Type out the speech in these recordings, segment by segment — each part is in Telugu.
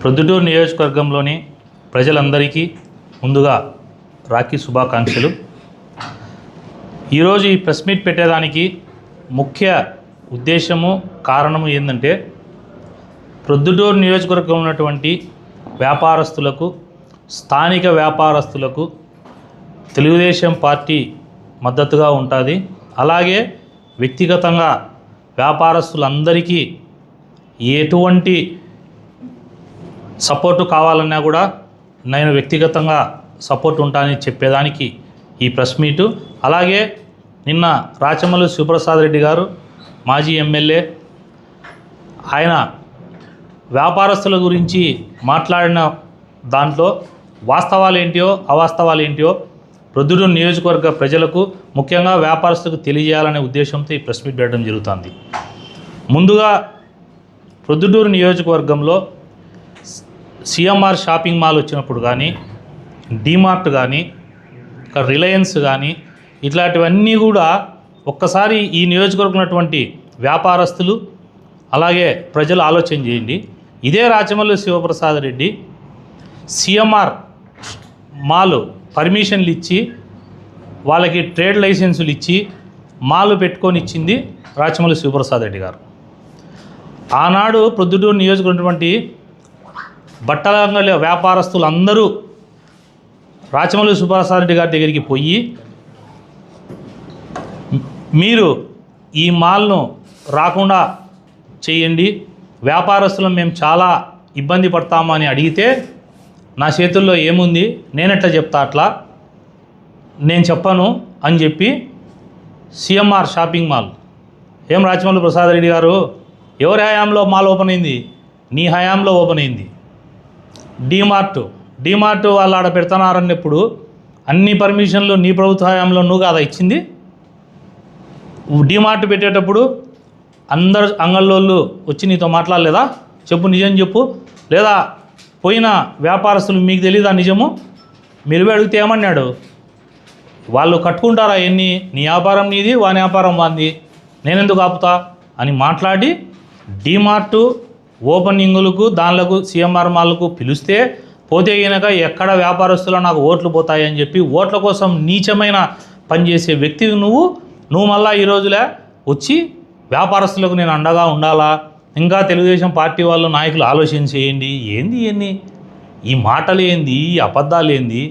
ప్రొద్దుటూరు నియోజకవర్గంలోని ప్రజలందరికీ ముందుగా రాఖీ శుభాకాంక్షలు. ఈరోజు ఈ ప్రెస్ మీట్ పెట్టేదానికి ముఖ్య ఉద్దేశము కారణము ఏంటంటే ప్రొద్దుటూరు నియోజకవర్గంలో ఉన్నటువంటి వ్యాపారస్తులకు, స్థానిక వ్యాపారస్తులకు తెలుగుదేశం పార్టీ మద్దతుగా ఉంటుంది. అలాగే వ్యక్తిగతంగా వ్యాపారస్తులందరికీ ఎటువంటి సపోర్టు కావాలన్నా కూడా నేను వ్యక్తిగతంగా సపోర్ట్ ఉంటానని చెప్పేదానికి ఈ ప్రెస్ మీటు. అలాగే నిన్న రాచమల్లు శివప్రసాద్ రెడ్డి గారు మాజీ ఎమ్మెల్యే, ఆయన వ్యాపారస్తుల గురించి మాట్లాడిన దాంట్లో వాస్తవాలు ఏంటియో అవాస్తవాలు ఏంటియో ప్రొద్దుటూరు నియోజకవర్గ ప్రజలకు, ముఖ్యంగా వ్యాపారస్తులకు తెలియజేయాలనే ఉద్దేశంతో ఈ ప్రెస్ మీట్ పెట్టడం జరుగుతుంది. ముందుగా ప్రొద్దుటూరు నియోజకవర్గంలో సిఎంఆర్ షాపింగ్ మాల్ వచ్చినప్పుడు కానీ, డీమార్ట్ కానీ, రిలయన్స్ కానీ, ఇట్లాంటివన్నీ కూడా ఒక్కసారి ఈ నియోజకవర్గంలో ఉన్నటువంటి వ్యాపారస్తులు అలాగే ప్రజలు ఆలోచన చేయండి. ఇదే రాచమల్లు శివప్రసాద్ రెడ్డి సిఎంఆర్ మాల్ పర్మిషన్లు ఇచ్చి, వాళ్ళకి ట్రేడ్ లైసెన్సులు ఇచ్చి మాల్ పెట్టుకొని ఇచ్చింది రాచమల్లు శివప్రసాద్ రెడ్డి గారు. ఆనాడు ప్రొద్దుటూరు నియోజకవర్గం బట్టల అంగడి వ్యాపారస్తులు అందరూ రాచమల్లు శివప్రసాద్ రెడ్డి గారి దగ్గరికి పోయి, మీరు ఈ మాల్ను రాకుండా చేయండి, వ్యాపారస్తులను మేము చాలా ఇబ్బంది పడతాము అని అడిగితే, నా చేతుల్లో ఏముంది, నేనెట్లా చెప్తా, అట్లా నేను చెప్పను అని చెప్పి సిఎంఆర్ షాపింగ్ మాల్, ఏం రాచమల్లు ప్రసాద్ రెడ్డి గారు, ఎవరి హయాంలో మాల్ ఓపెన్ అయింది? నీ హయాంలో ఓపెన్ అయింది. డీమార్ట్ వాళ్ళు ఆడ పెడుతున్నారన్నప్పుడు అన్ని పర్మిషన్లు నీ ప్రభుత్వ హయాంలో నువ్వు కాదా ఇచ్చింది? డీమార్ట్ పెట్టేటప్పుడు అందరు అంగళ్ళోళ్ళు వచ్చి నీతో మాట్లాడలేదా? చెప్పు, నిజం చెప్పు. లేదా పోయిన వ్యాపారస్తులు మీకు తెలీదా నిజము? మీరు అడిగితే ఏమన్నాడు? వాళ్ళు కట్టుకుంటారా ఎన్ని? నీ వ్యాపారం నీది, వాని వ్యాపారం వాంది, నేనెందుకు ఆపుతా అని మాట్లాడి డీమార్ట్ ఓపెనింగులకు దానిలకు సిఎంఆర్ మాల్కు పిలిస్తే, పోతే కనుక ఎక్కడ వ్యాపారస్తులు నాకు ఓట్లు పోతాయని చెప్పి ఓట్ల కోసం నీచమైన పనిచేసే వ్యక్తివి నువ్వు మళ్ళీ ఈ రోజులే వచ్చి వ్యాపారస్తులకు నేను అండగా ఉండాలా? ఇంకా తెలుగుదేశం పార్టీ వాళ్ళు నాయకులు ఆలోచన చేయండి. ఏంది ఈ మాటలు ఏంది, ఈ అబద్ధాలు ఏంది?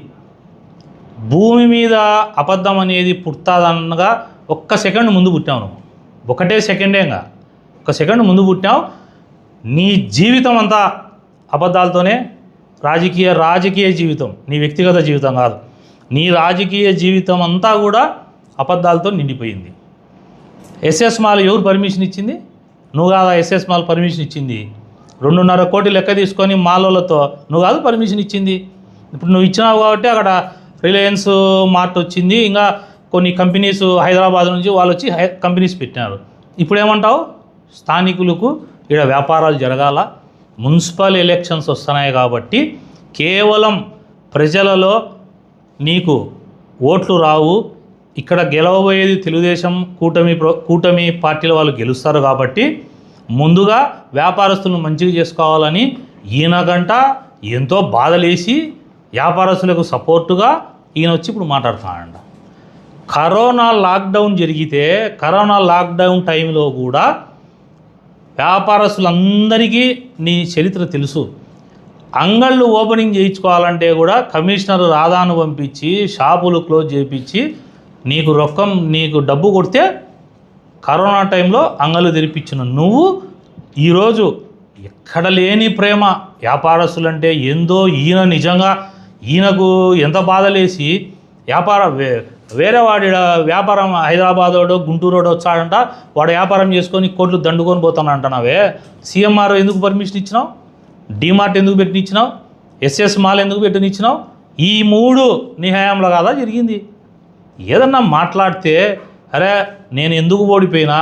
భూమి మీద అబద్ధం అనేది పుట్టాదనగా ఒక్క సెకండ్ ముందు పుట్టావు నువ్వు. ఒకటే సెకండేగా, ఒక సెకండ్ ముందు పుట్టావు. నీ జీవితం అంతా అబద్ధాలతోనే, రాజకీయ జీవితం, నీ వ్యక్తిగత జీవితం కాదు, నీ రాజకీయ జీవితం అంతా కూడా అబద్ధాలతో నిండిపోయింది. ఎస్ఎస్ మాల్ ఎవరు పర్మిషన్ ఇచ్చింది? నువ్వు కాదా ఎస్ఎస్ మాల్ పర్మిషన్ ఇచ్చింది? 2.5 కోట్లు లెక్క తీసుకొని మాల్లోతో నువ్వు కాదు పర్మిషన్ ఇచ్చింది. ఇప్పుడు నువ్వు ఇచ్చినావు కాబట్టి అక్కడ రిలయన్స్ మార్ట్ వచ్చింది, ఇంకా కొన్ని కంపెనీస్ హైదరాబాద్ నుంచి వాళ్ళు వచ్చి కంపెనీస్ పెట్టినారు. ఇప్పుడు ఏమంటావు? స్థానికులకు ఇక్కడ వ్యాపారాలు జరగాల, మున్సిపల్ ఎలక్షన్స్ వస్తున్నాయి కాబట్టి కేవలం ప్రజలలో నీకు ఓట్లు రావు, ఇక్కడ గెలవబోయేది తెలుగుదేశం కూటమి పార్టీల వాళ్ళు గెలుస్తారు కాబట్టి ముందుగా వ్యాపారస్తులను మంచిగా చేసుకోవాలని ఈయనకంట ఎంతో బాధలేసి వ్యాపారస్తులకు సపోర్టుగా ఈయన వచ్చి ఇప్పుడు మాట్లాడుతున్నాడంట. కరోనా లాక్డౌన్ టైంలో కూడా వ్యాపారస్తులందరికీ నీ చరిత్ర తెలుసు. అంగళ్ళు ఓపెనింగ్ చేయించుకోవాలంటే కూడా కమిషనర్ రాధాను పంపించి షాపులు క్లోజ్ చేయించి నీకు డబ్బు కొడితే కరోనా టైంలో అంగళ్ళు తెరిపించిన నువ్వు ఈరోజు ఎక్కడ లేని ప్రేమ వ్యాపారస్తులంటే ఏందో, ఈయనకు ఎంత బాధలేసి వేరే వాడి వ్యాపారం హైదరాబాదోడో గుంటూరోడో వచ్చాడంట, వాడు వ్యాపారం చేసుకొని కోట్లు దండుకొని పోతానంటున్నావే. సిఎంఆర్ ఎందుకు పర్మిషన్ ఇచ్చినావు? డీమార్ట్ ఎందుకు పెట్టినిచ్చినావు? ఎస్ఎస్ మాల్ ఎందుకు పెట్టినిచ్చినావు? ఈ 3 నీ హయాంలో కాదా జరిగింది? ఏదన్నా మాట్లాడితే అరే నేను ఎందుకు ఓడిపోయినా,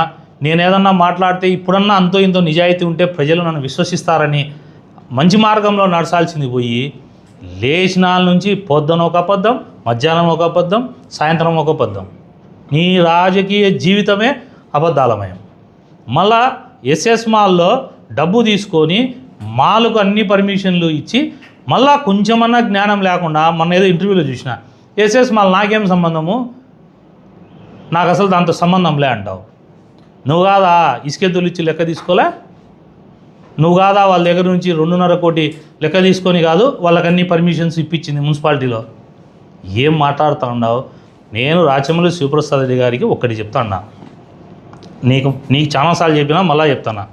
నేను ఏదన్నా మాట్లాడితే ఇప్పుడన్నా అంతో ఇంతో నిజాయితీ ఉంటే ప్రజలు నన్ను విశ్వసిస్తారని మంచి మార్గంలో నడచాల్సింది పోయి, లేచినాల నుంచి పొద్దున ఒక అబద్ధం, మధ్యాహ్నం ఒక అబద్ధం, సాయంత్రం ఒక అబద్ధం. నీ రాజకీయ జీవితమే అబద్ధాలమయం. మళ్ళా ఎస్ఎస్ మాల్లో డబ్బు తీసుకొని మాలకు అన్ని పర్మిషన్లు ఇచ్చి మళ్ళా కొంచెమన్నా జ్ఞానం లేకుండా మొన్న ఏదో ఇంటర్వ్యూలో చూసిన ఎస్ఎస్ మాల్ నాకేం సంబంధము, నాకు అసలు దాంతో సంబంధంలే అంటావు. నువ్వు కాదా ఇసుకెద్దులు ఇచ్చి లెక్క తీసుకోలే, నువ్వు కాదా వాళ్ళ దగ్గర నుంచి 2.5 కోటి లెక్క తీసుకొని కాదు వాళ్ళకన్నీ పర్మిషన్స్ ఇప్పించింది మున్సిపాలిటీలో. ఏం మాట్లాడుతూ ఉన్నావు? నేను రాచమల్లి శివప్రసాద్ రెడ్డి గారికి ఒక్కటి చెప్తాన్నా, నీకు చాలాసార్లు చెప్పినా మళ్ళా చెప్తానా,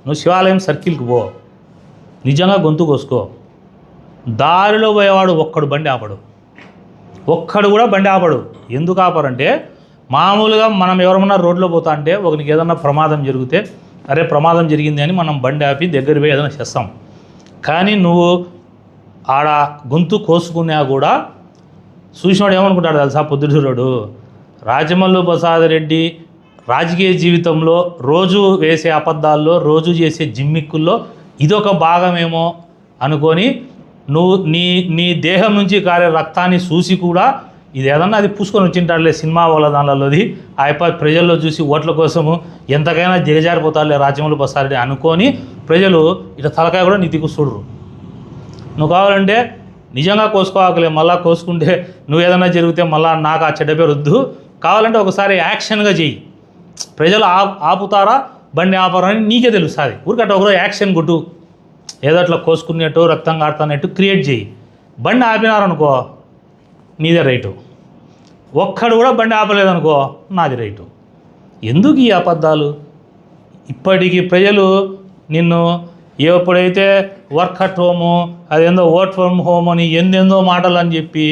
నువ్వు శివాలయం సర్కిల్కి పో, నిజంగా గొంతు కోసుకో. దారిలో పోయేవాడు ఒక్కడు బండి ఆపడు, ఒక్కడు కూడా బండి ఆపడు. ఎందుకు ఆపరంటే మామూలుగా మనం ఎవరన్నా రోడ్లో పోతా అంటే ఒకరికి ఏదన్నా ప్రమాదం జరిగితే అరే ప్రమాదం జరిగింది అని మనం బండి ఆపి దగ్గర పోయి ఏదైనా చేస్తాం. కానీ నువ్వు ఆడ గొంతు కోసుకున్నా కూడా చూసినాడు ఏమనుకుంటాడు తెలుసా, పొద్దుటూరుడు రాచమల్లు ప్రసాద్ రెడ్డి రాజకీయ జీవితంలో రోజు వేసే అబద్ధాల్లో, రోజు చేసే జిమ్మిక్కుల్లో ఇదొక భాగమేమో అనుకొని నువ్వు నీ దేహం నుంచి కారే రక్తాన్ని చూసి కూడా ఇది ఏదన్నా అది పూసుకొని వచ్చింటాడులే సినిమా వాళ్ళ దానిలోది అయిపోయి ప్రజల్లో చూసి ఓట్ల కోసము ఎంతకైనా దిగజారిపోతాడులే రాచమల్లు ప్రసాద్ రెడ్డి అనుకొని ప్రజలు ఇట్లా తలకాయ కూడా నీ దిక్కు చూడరు. నువ్వు కావాలంటే నిజంగా కోసుకోవాకలే, మళ్ళీ కోసుకుంటే నువ్వు ఏదైనా జరిగితే మళ్ళీ నాకు ఆ చెడ్డ పేరు వద్దు. కావాలంటే ఒకసారి యాక్షన్గా చెయ్యి, ప్రజలు ఆపుతారా బండి ఆపరని నీకే తెలుస్తుంది. ఊరికట్ట ఒకరోజు యాక్షన్ కొట్టు, ఏదో అట్లా కోసుకునేట్టు రక్తం కాడుతున్నట్టు క్రియేట్ చేయి. బండి ఆపినారనుకో నీదే రైటు, ఒక్కడు కూడా బండి ఆపలేదనుకో నాది రైటు. ఎందుకు ఈ అబద్ధాలు? ఇప్పటికీ ప్రజలు నిన్ను ఎప్పుడైతే వర్క్ అట్ హోము అదేందో వర్క్ ఫ్రమ్ హోమ్ అని ఎందెందో మాటలు అని చెప్పి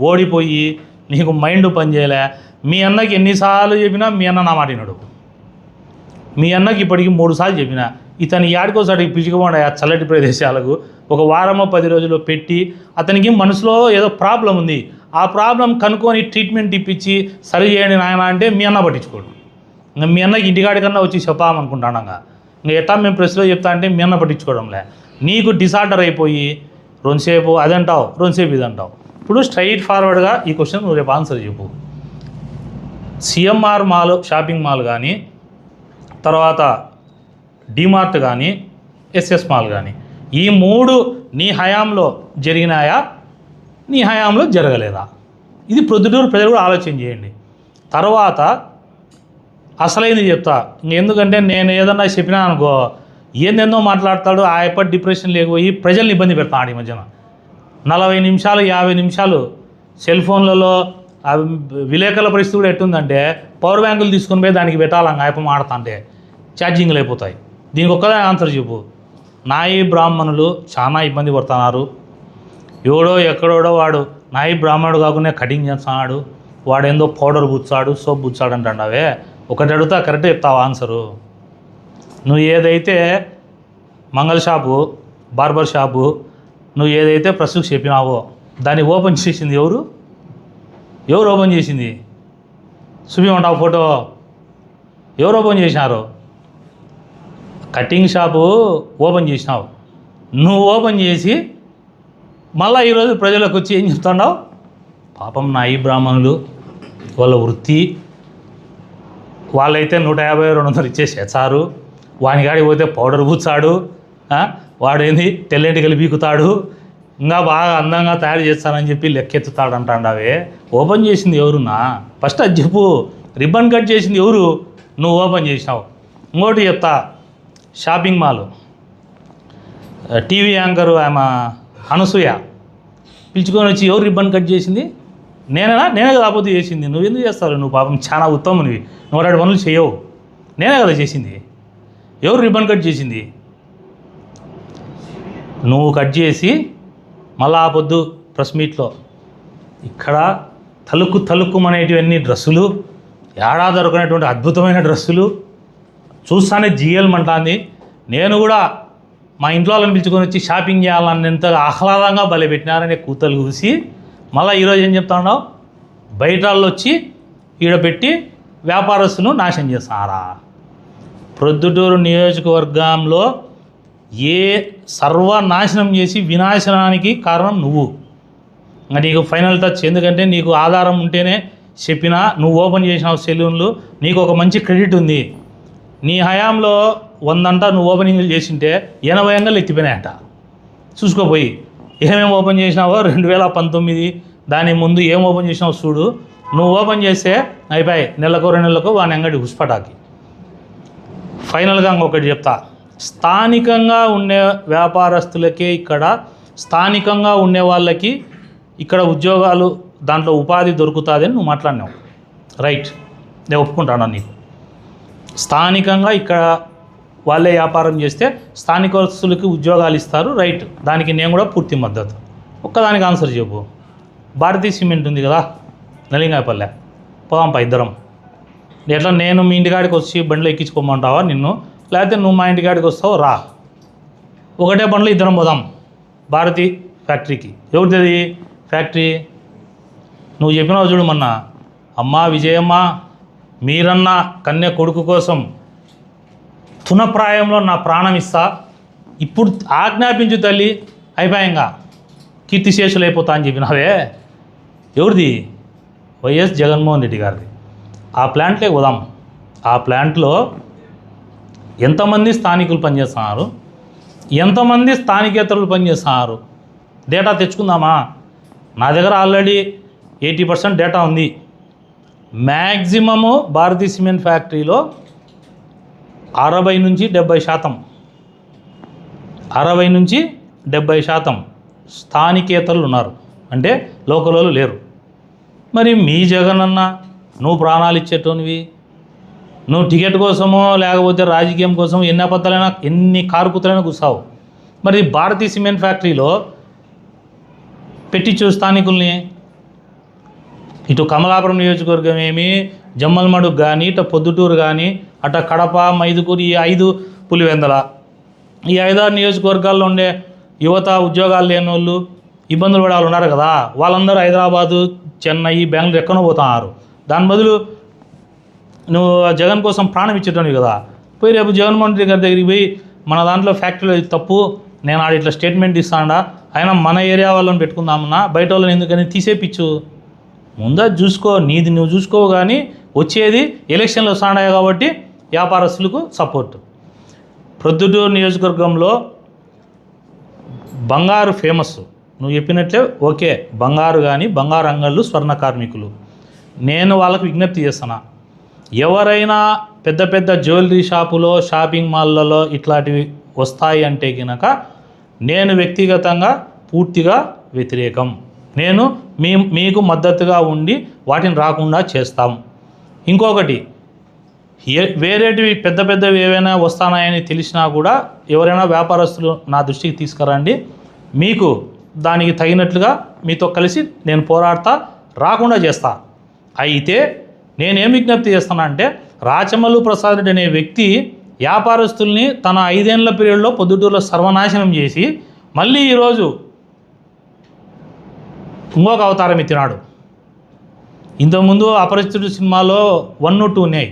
ఓడిపోయి నీకు మైండ్ పనిచేయలే. మీ అన్నకి ఎన్నిసార్లు చెప్పినా మీ అన్న నా మాట వినడు. మీ అన్నకి ఇప్పటికి 3 సార్లు చెప్పిన ఇతను యాడికోసారి పిలుచుకోకుండా చల్లటి ప్రదేశాలకు ఒక వారమో 10 రోజులు పెట్టి అతనికి మనసులో ఏదో ప్రాబ్లం ఉంది, ఆ ప్రాబ్లం కనుక్కొని ట్రీట్మెంట్ ఇప్పించి సరి చేయండి నాయన అంటే మీ అన్న పట్టించుకోడు. ఇంకా మీ అన్నకి ఇంటికాడికన్నా వచ్చి చెప్పామనుకుంటానంగా, ఇంకా ఎట్లా మేము ప్రెస్లో చెప్తా అంటే మీ అన్న పట్టించుకోవడంలే. నీకు డిసార్డర్ అయిపోయి రెండుసేపు అదంటావు, రెండుసేపు ఇదంటావు. ఇప్పుడు స్ట్రైట్ ఫార్వర్డ్గా ఈ క్వశ్చన్ నువ్వు రేపు ఆన్సర్ చెప్పు. సిఎంఆర్ మాల్ షాపింగ్ మాల్ కానీ, తర్వాత డిమార్ట్ కానీ, ఎస్ఎస్ మాల్ కానీ, ఈ 3 నీ హయాంలో జరిగినాయా, నీ హయాంలో జరగలేదా? ఇది ప్రొద్దుటూరు ప్రజలు కూడా ఆలోచన చేయండి. తర్వాత అసలైంది చెప్తా. ఎందుకంటే నేను ఏదన్నా చెప్పినా అనుకో ఏందేందో మాట్లాడతాడు, ఆ ఎప్పటి డిప్రెషన్ లేకపోయి ప్రజల్ని ఇబ్బంది పెడతాడు. ఈ మధ్యన 40 నిమిషాలు 50 నిమిషాలు సెల్ ఫోన్లలో విలేకరుల పరిస్థితి కూడా ఎట్టుందంటే పవర్ బ్యాంకులు తీసుకుని పోయి దానికి పెట్టాలి, ఆయప మాడతా అంటే ఛార్జింగ్లు అయిపోతాయి. దీనికి ఒక్కదే ఆన్సర్ చెప్పు. నాయి బ్రాహ్మణులు చాలా ఇబ్బంది పడుతున్నారు. ఎవడో ఎక్కడోడో వాడు నాయి బ్రాహ్మణుడు కాకుండా కటింగ్ చేస్తున్నాడు, వాడేందో పౌడర్ బుచ్చాడు, సోప్ బుచ్చాడు అంటావే. ఒకటి అడుగుతా కరెక్ట్ చెప్తావు ఆన్సరు. నువ్వు ఏదైతే మంగళ షాపు, బార్బర్ షాపు, నువ్వు ఏదైతే ప్రస్తుతం చెప్పినావో దాన్ని ఓపెన్ చేసింది ఎవరు ఓపెన్ చేసింది? చూపిమంటావు ఫోటో? ఎవరు ఓపెన్ చేసినారు? కటింగ్ షాపు ఓపెన్ చేసినావు నువ్వు. ఓపెన్ చేసి మళ్ళీ ఈరోజు ప్రజలకు వచ్చి ఏం చెప్తున్నావు? పాపం నాయి బ్రాహ్మణులు వాళ్ళ వృత్తి, వాళ్ళైతే 150-200 ఇచ్చేసేసారు, వాని కాడికి పోతే పౌడర్ పూచాడు, వాడేంది తెల్లెంటికలు బీకుతాడు, ఇంకా బాగా అందంగా తయారు చేస్తానని చెప్పి లెక్కెత్తుతాడు అంటాండవే. ఓపెన్ చేసింది ఎవరున్నా? ఫస్ట్ అది చెప్పు. రిబ్బన్ కట్ చేసింది ఎవరు? నువ్వు ఓపెన్ చేసినావు. ఇంకోటి చెప్తా, షాపింగ్ మాల్ టీవీ యాంకరు ఆమె అనసూయ పిలుచుకొని వచ్చి ఎవరు రిబ్బన్ కట్ చేసింది? నేనే కదా ఆపోతే చేసింది. నువ్వు ఎందుకు చేస్తావు? నువ్వు పాపం చాలా ఉత్తమునివి, నువ్వు 2 పనులు చేయవు. నేనే కదా చేసింది. ఎవరు రిబ్బన్ కట్ చేసింది? నువ్వు కట్ చేసి మళ్ళా ఆ పొద్దు ప్రెస్ మీట్లో ఇక్కడ తలుక్కుమనేటివన్నీ డ్రెస్సులు, ఏడా దొరకనటువంటి అద్భుతమైన డ్రెస్సులు చూస్తానే జీఎల్మంటాంది. నేను కూడా మా ఇంట్లో వాళ్ళని పిలుచుకొని వచ్చి షాపింగ్ చేయాలన్నంతగా ఆహ్లాదంగా భలే పెట్టినారనే కూతలు కూసి మళ్ళీ ఈరోజు ఏం చెప్తా ఉన్నావు? బయట వాళ్ళు వచ్చి ఈడ పెట్టి వ్యాపారస్తులను నాశనం చేస్తారా? ప్రొద్దుటూరు నియోజకవర్గంలో సర్వనాశనం చేసి వినాశనానికి కారణం నువ్వు. ఇంకా నీకు ఫైనల్ టచ్, ఎందుకంటే నీకు ఆధారం ఉంటేనే చెప్పినా. నువ్వు ఓపెన్ చేసినావు సెలూన్లు, నీకు ఒక మంచి క్రెడిట్ ఉంది. నీ హయాంలో 100 నువ్వు ఓపెనింగ్లు చేసింటే 80 అంగళ్ళు ఎత్తిపోయినాయంట. చూసుకోపోయి ఏమేమి ఓపెన్ చేసినావో 2019 దాని ముందు ఏం ఓపెన్ చేసినావు చూడు. నువ్వు ఓపెన్ చేస్తే అయిపోయి నెలకు 2 నెలలకు వాని అంగడి హుస్పటాకి. ఫైనల్గా ఇంకొకటి చెప్తా, స్థానికంగా ఉండే వ్యాపారస్తులకే ఇక్కడ స్థానికంగా ఉండే వాళ్ళకి ఇక్కడ ఉద్యోగాలు దాంట్లో ఉపాధి దొరుకుతుంది అని నువ్వు మాట్లాడినావు. రైట్, నేను ఒప్పుకుంటాను. నీకు స్థానికంగా ఇక్కడ వాళ్ళే వ్యాపారం చేస్తే స్థానికస్తులకి ఉద్యోగాలు ఇస్తారు. రైట్, దానికి నేను కూడా పూర్తి మద్దతు. ఒక్కదానికి ఆన్సర్ చెప్పు. భారతీయ సిమెంట్ ఉంది కదా నలింగాయపల్లె, పోదాంపా ఇద్దరం. ఎట్లా నేను మీ ఇంటికాడికి వచ్చి బండిలో ఎక్కించుకోమంటావా నిన్ను, లేకపోతే నువ్వు మా ఇంటికాడికి వస్తావు రా, ఒకటే బండిలో ఇద్దరం పోదాం భారతీ ఫ్యాక్టరీకి. ఎవరిది ఫ్యాక్టరీ? నువ్వు చెప్పినావు చూడు మొన్న, అమ్మా విజయమ్మ మీరన్న కన్య కొడుకు కోసం తునప్రాయంలో నా ప్రాణం ఇస్తా, ఇప్పుడు ఆజ్ఞాపించు తల్లి, అయిపోయాంగా కీర్తిశేషులు అయిపోతా అని చెప్పినావే. ఎవరిది? వైఎస్ జగన్మోహన్ రెడ్డి గారిది. ఆ ప్లాంట్లే పోదాం. ఆ ప్లాంట్లో ఎంతమంది స్థానికులు పనిచేస్తున్నారు, ఎంతమంది స్థానికేతరులు పనిచేస్తున్నారు, డేటా తెచ్చుకుందామా? నా దగ్గర ఆల్రెడీ 80% డేటా ఉంది. మ్యాక్సిమము భారతీయ సిమెంట్ ఫ్యాక్టరీలో 60 నుంచి 70%, 60 నుంచి 70% స్థానికేతరులు ఉన్నారు, అంటే లోకల్ వాళ్ళు లేరు. మరి మీ జగనన్న నువ్వు ప్రాణాలు ఇచ్చేటోనివి, నువ్వు టికెట్ కోసమో లేకపోతే రాజకీయం కోసం ఎన్ని అబద్ధాలైనా ఎన్ని కారుకుతలైనా కూర్చావు. మరి భారతీయ సిమెంట్ ఫ్యాక్టరీలో పెట్టించు స్థానికుల్ని. ఇటు కమలాపురం నియోజకవర్గం ఏమి, జమ్మలమడుగు కానీ, ఇటు పొద్దుటూరు కానీ, అటు కడప, మైదుకూరు, ఈ 5 పులివెందల, ఈ 5-6 నియోజకవర్గాల్లో ఉండే యువత, ఉద్యోగాలు లేని వాళ్ళు, ఇబ్బందులు పడే వాళ్ళు ఉన్నారు కదా, వాళ్ళందరూ హైదరాబాదు, చెన్నై, బెంగళూరు ఎక్కడో పోతున్నారు. దాని బదులు నువ్వు జగన్ కోసం ప్రాణం ఇచ్చేటోనివి కదా, పోయి రేపు జగన్మోహన్ రెడ్డి గారి దగ్గరికి పోయి మన దాంట్లో ఫ్యాక్టరీలో తప్పు, నేను ఆడ ఇట్లా స్టేట్మెంట్ ఇస్తాడా, అయినా మన ఏరియా వాళ్ళని పెట్టుకుందామన్నా, బయట వాళ్ళని ఎందుకని తీసేపిచ్చు. ముందా చూసుకో, నీది నువ్వు చూసుకోవు. కానీ వచ్చేది ఎలక్షన్లు వస్తున్నాయి కాబట్టి వ్యాపారస్తులకు సపోర్ట్. ప్రొద్దుటూరు నియోజకవర్గంలో బంగారు ఫేమస్, నువ్వు చెప్పినట్లే ఓకే, బంగారు కానీ బంగారు అంగళ్ళు, స్వర్ణ కార్మికులు. నేను వాళ్ళకు విజ్ఞప్తి చేస్తున్నా, ఎవరైనా పెద్ద పెద్ద జ్యువెలరీ షాపులో, షాపింగ్ మాల్లలో ఇట్లాంటివి వస్తాయి అంటే కనుక నేను వ్యక్తిగతంగా పూర్తిగా వ్యతిరేకం. నేను మీకు మద్దతుగా ఉండి వాటిని రాకుండా చేస్తాం. ఇంకొకటి, వేరేటివి పెద్ద పెద్దవి ఏవైనా వస్తానాయని తెలిసినా కూడా ఎవరైనా వ్యాపారస్తులు నా దృష్టికి తీసుకురండి, మీకు దానికి తగినట్లుగా మీతో కలిసి నేను పోరాడతా, రాకుండా చేస్తా. అయితే నేనేం విజ్ఞప్తి చేస్తున్నా అంటే, రాచమల్లు ప్రసాద్ రెడ్డి అనే వ్యక్తి వ్యాపారస్తుల్ని తన 5 ఏళ్ల పీరియడ్లో పొద్దుటూరులో సర్వనాశనం చేసి మళ్ళీ ఈరోజు ఇంకొక అవతారం ఎత్తినాడు. ఇంతకుముందు అపరిచితుడు సినిమాలో 1, 2 ఉన్నాయి,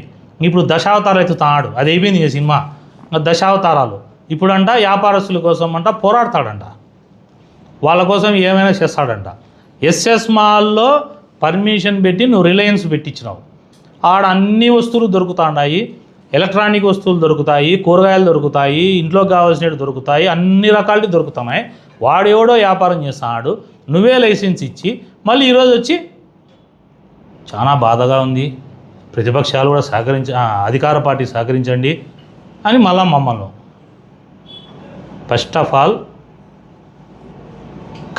ఇప్పుడు దశావతారాలు ఎత్తుతున్నాడు. అది అయిపోయింది ఈ సినిమా, దశావతారాలు. ఇప్పుడంట వ్యాపారస్తుల కోసం అంట పోరాడతాడంట, వాళ్ళ కోసం ఏమైనా చేస్తాడంట. ఎస్ఎస్ మాల్లో పర్మిషన్ పెట్టి నువ్వు రిలయన్స్ పెట్టించినావు, ఆడ అన్ని వస్తువులు దొరుకుతాయి, ఎలక్ట్రానిక్ వస్తువులు దొరుకుతాయి, కూరగాయలు దొరుకుతాయి, ఇంట్లోకి కావాల్సినవి దొరుకుతాయి, అన్ని రకాలు దొరుకుతున్నాయి. వాడెవడో వ్యాపారం చేస్తున్నాడు, నువ్వే లైసెన్స్ ఇచ్చి మళ్ళీ ఈరోజు వచ్చి, చాలా బాధగా ఉంది, ప్రతిపక్షాలు కూడా అధికార పార్టీ సహకరించండి అని మళ్ళా మమ్మల్ని. ఫస్ట్ ఆఫ్ ఆల్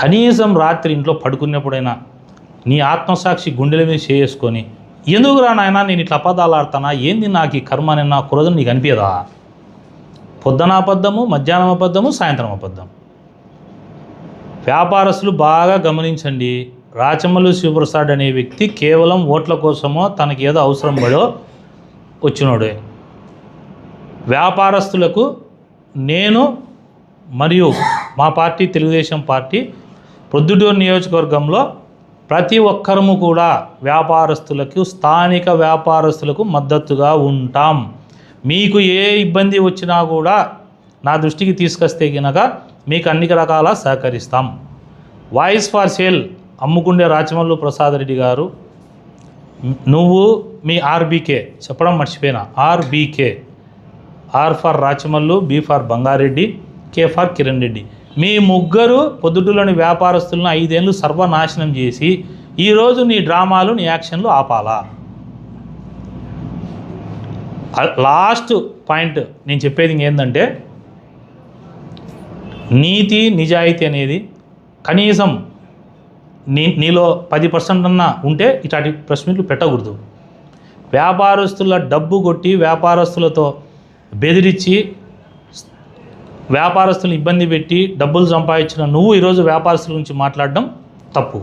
కనీసం రాత్రి ఇంట్లో పడుకున్నప్పుడైనా నీ ఆత్మసాక్షి గుండెల మీద చేసుకొని, ఎందుకురా నాయనా నేను ఇట్లా అబద్ధాలు ఆడుతానా, ఏంది నాకు ఈ కర్మ అని నా కురదు నీకు అనిపించదా? పొద్దున అబద్ధము, మధ్యాహ్నం అబద్ధము, సాయంత్రం అబద్ధం. వ్యాపారస్తులు బాగా గమనించండి, రాచమల్లు శివప్రసాద్ అనే వ్యక్తి కేవలం ఓట్ల కోసమో తనకి ఏదో అవసరం పడో వచ్చినోడే. వ్యాపారస్తులకు నేను మరియు మా పార్టీ తెలుగుదేశం పార్టీ ప్రొద్దుటూరు నియోజకవర్గంలో ప్రతి ఒక్కరము కూడా వ్యాపారస్తులకు, స్థానిక వ్యాపారస్తులకు మద్దతుగా ఉంటాం. మీకు ఏ ఇబ్బంది వచ్చినా కూడా నా దృష్టికి తీసుకొస్తే కనుక మీకు అన్ని రకాల సహకరిస్తాం. వాయిస్ ఫర్ సేల్ అమ్ముకుండే రాచమల్లు ప్రసాద్ రెడ్డి గారు, నువ్వు మీ ఆర్బీకే చెప్పడం మర్చిపోయినా, RBK R for Rachamallu, B for Bangareddy, K for Kiran Reddy. మీ ముగ్గురు పొద్దుటూరులోని వ్యాపారస్తులను 5 ఏళ్ళు సర్వనాశనం చేసి ఈరోజు నీ డ్రామాలు, నీ యాక్షన్లు ఆపాలా? లాస్ట్ పాయింట్ నేను చెప్పేది ఏంటంటే, నీతి నిజాయితీ అనేది కనీసం నీలో 10% అన్నా ఉంటే ఇట్లాంటి ప్రెస్ మీట్లు పెట్టకూడదు. వ్యాపారస్తుల డబ్బు కొట్టి, వ్యాపారస్తులతో బెదిరించి, వ్యాపారస్తులను ఇబ్బంది పెట్టి డబ్బులు సంపాదించిన నువ్వు ఈరోజు వ్యాపారస్తుల గురించి మాట్లాడడం తప్పు.